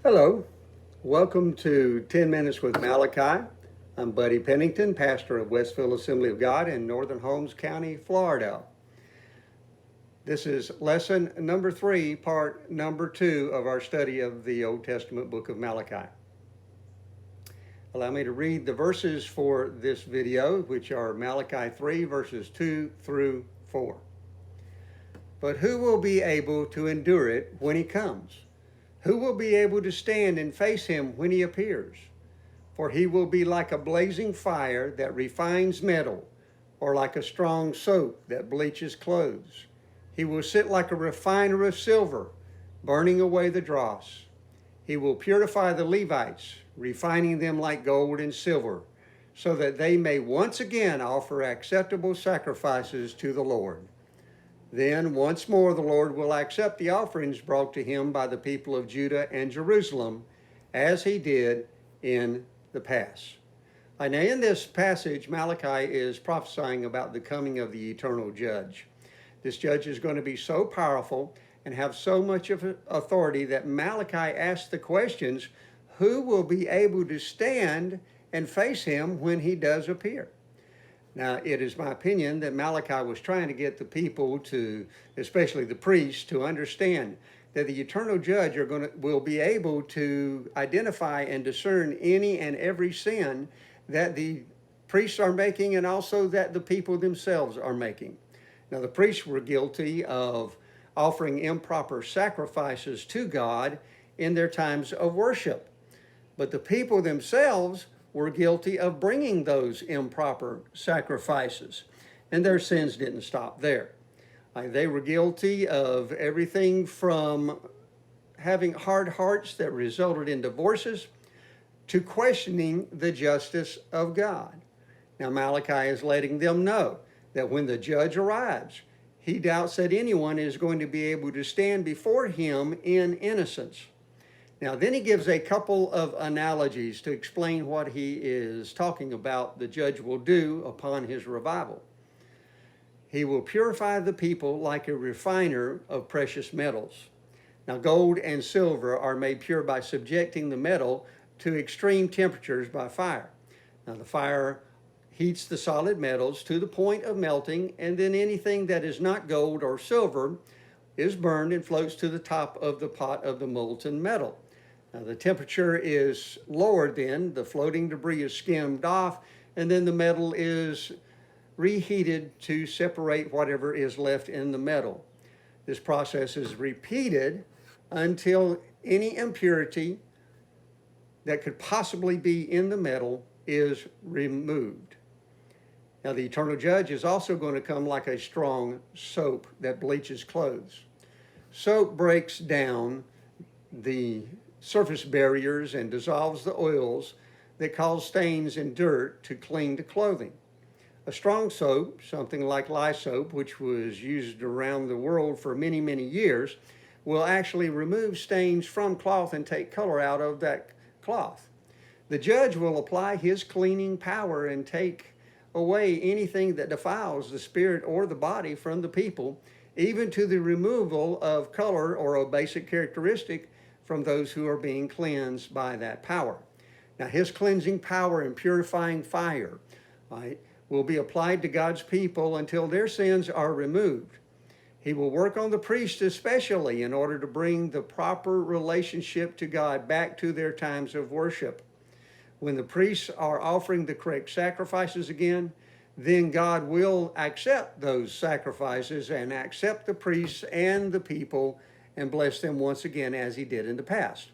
Hello, welcome to 10 Minutes with Malachi. I'm Buddy Pennington, pastor of Westville Assembly of God in Northern Holmes County, Florida. This is lesson number 3, part number 2 of our study of the Old Testament book of Malachi. Allow me to read the verses for this video, which are Malachi 3, verses 2 through 4. But who will be able to endure it when he comes? Who will be able to stand and face him when he appears? For he will be like a blazing fire that refines metal, or like a strong soap that bleaches clothes. He will sit like a refiner of silver, burning away the dross. He will purify the Levites, refining them like gold and silver, so that they may once again offer acceptable sacrifices to the Lord. Then once more the Lord will accept the offerings brought to him by the people of Judah and Jerusalem, as he did in the past. Now in this passage, Malachi is prophesying about the coming of the eternal judge. This judge is going to be so powerful and have so much of authority that Malachi asks the questions, who will be able to stand and face him when he does appear? Now, it is my opinion that Malachi was trying to get the people to, especially the priests, to understand that the eternal judge will be able to identify and discern any and every sin that the priests are making and also that the people themselves are making. Now, the priests were guilty of offering improper sacrifices to God in their times of worship, but the people themselves were guilty of bringing those improper sacrifices, and their sins didn't stop there. They were guilty of everything from having hard hearts that resulted in divorces to questioning the justice of God. Now Malachi is letting them know that when the judge arrives, he doubts that anyone is going to be able to stand before him in innocence. Now, then he gives a couple of analogies to explain what he is talking about the judge will do upon his revival. He will purify the people like a refiner of precious metals. Now, gold and silver are made pure by subjecting the metal to extreme temperatures by fire. Now, the fire heats the solid metals to the point of melting, and then anything that is not gold or silver is burned and floats to the top of the pot of the molten metal. Now, the temperature is lowered then, the floating debris is skimmed off, and then the metal is reheated to separate whatever is left in the metal. This process is repeated until any impurity that could possibly be in the metal is removed. Now, the eternal judge is also going to come like a strong soap that bleaches clothes. Soap breaks down the surface barriers and dissolves the oils that cause stains and dirt to cling to clothing. A strong soap, something like lye soap, which was used around the world for many, many years, will actually remove stains from cloth and take color out of that cloth. The judge will apply his cleaning power and take away anything that defiles the spirit or the body from the people, even to the removal of color or a basic characteristic from those who are being cleansed by that power. Now, his cleansing power and purifying fire, will be applied to God's people until their sins are removed. He will work on the priests especially in order to bring the proper relationship to God back to their times of worship. When the priests are offering the correct sacrifices again, then God will accept those sacrifices and accept the priests and the people and bless them once again as he did in the past.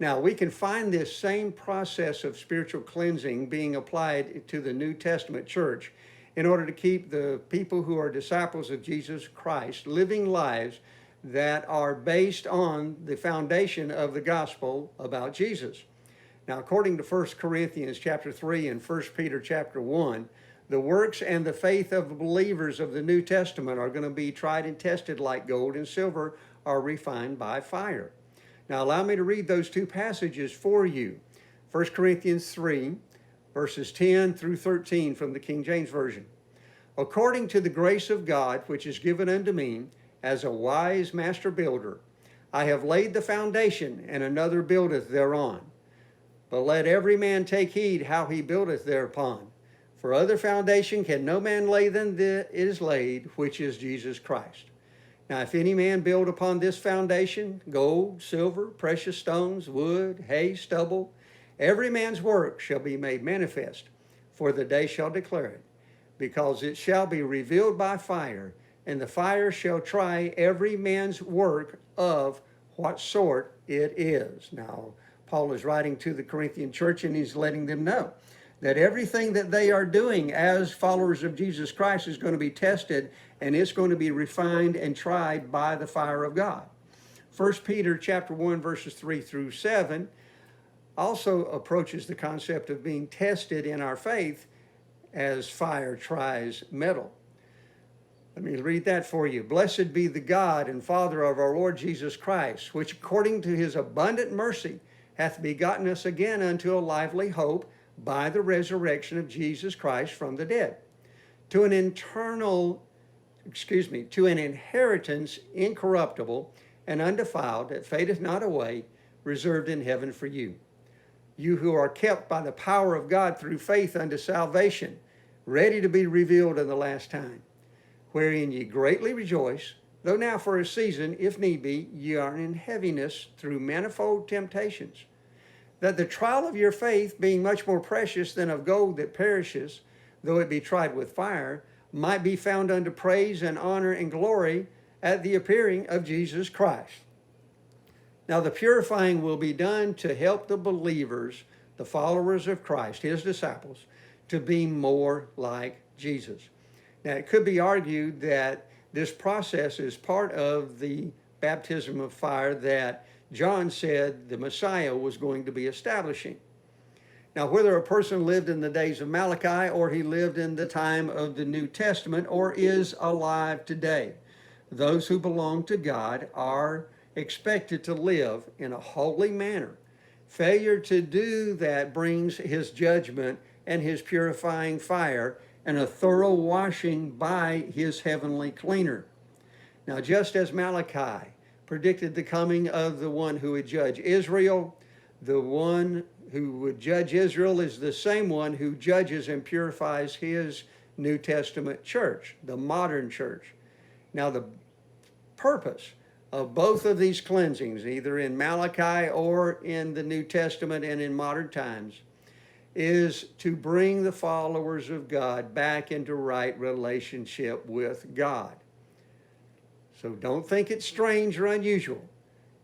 Now, we can find this same process of spiritual cleansing being applied to the New Testament church in order to keep the people who are disciples of Jesus Christ living lives that are based on the foundation of the gospel about Jesus. Now, according to 1 Corinthians chapter 3 and 1 Peter chapter 1, the works and the faith of the believers of the New Testament are going to be tried and tested like gold and silver are refined by fire. Now, allow me to read those two passages for you. 1 Corinthians 3, verses 10 through 13 from the King James Version. According to the grace of God, which is given unto me, as a wise master builder, I have laid the foundation, and another buildeth thereon. But let every man take heed how he buildeth thereupon. For other foundation can no man lay than that is laid, which is Jesus Christ. Now if any man build upon this foundation, gold, silver, precious stones, wood, hay, stubble, every man's work shall be made manifest, for the day shall declare it, because it shall be revealed by fire, and the fire shall try every man's work of what sort it is. Now, Paul is writing to the Corinthian church, and he's letting them know that everything that they are doing as followers of Jesus Christ is going to be tested, and it's going to be refined and tried by the fire of God. 1 Peter chapter 1, verses 3 through 7 also approaches the concept of being tested in our faith as fire tries metal. Let me read that for you. Blessed be the God and Father of our Lord Jesus Christ, which according to his abundant mercy hath begotten us again unto a lively hope by the resurrection of Jesus Christ from the dead, to an inheritance incorruptible and undefiled, that fadeth not away, reserved in heaven for you. You who are kept by the power of God through faith unto salvation, ready to be revealed in the last time, wherein ye greatly rejoice, though now for a season, if need be, ye are in heaviness through manifold temptations, that the trial of your faith, being much more precious than of gold that perishes, though it be tried with fire, might be found unto praise and honor and glory at the appearing of Jesus Christ. Now the purifying will be done to help the believers, the followers of Christ, his disciples, to be more like Jesus. Now it could be argued that this process is part of the baptism of fire that John said the Messiah was going to be establishing. Now, whether a person lived in the days of Malachi or he lived in the time of the New Testament or is alive today, those who belong to God are expected to live in a holy manner. Failure to do that brings his judgment and his purifying fire and a thorough washing by his heavenly cleaner. Now, just as Malachi predicted the coming of the one who would judge Israel, the one who would judge Israel is the same one who judges and purifies his New Testament church, the modern church. Now, the purpose of both of these cleansings, either in Malachi or in the New Testament and in modern times, is to bring the followers of God back into right relationship with God. So don't think it's strange or unusual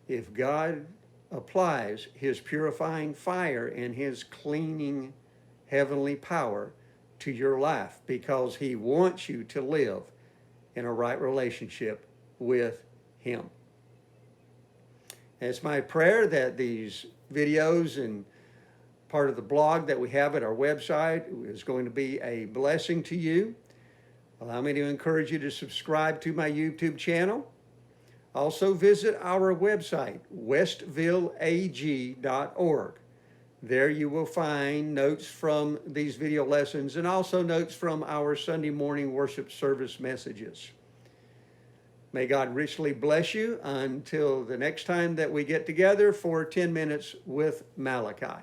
if God applies his purifying fire and his cleaning heavenly power to your life, because he wants you to live in a right relationship with him. And it's my prayer that these videos and part of the blog that we have at our website is going to be a blessing to you. Allow me to encourage you to subscribe to my YouTube channel. Also visit our website, westvillag.org. There you will find notes from these video lessons and also notes from our Sunday morning worship service messages. May God richly bless you until the next time that we get together for 10 Minutes with Malachi.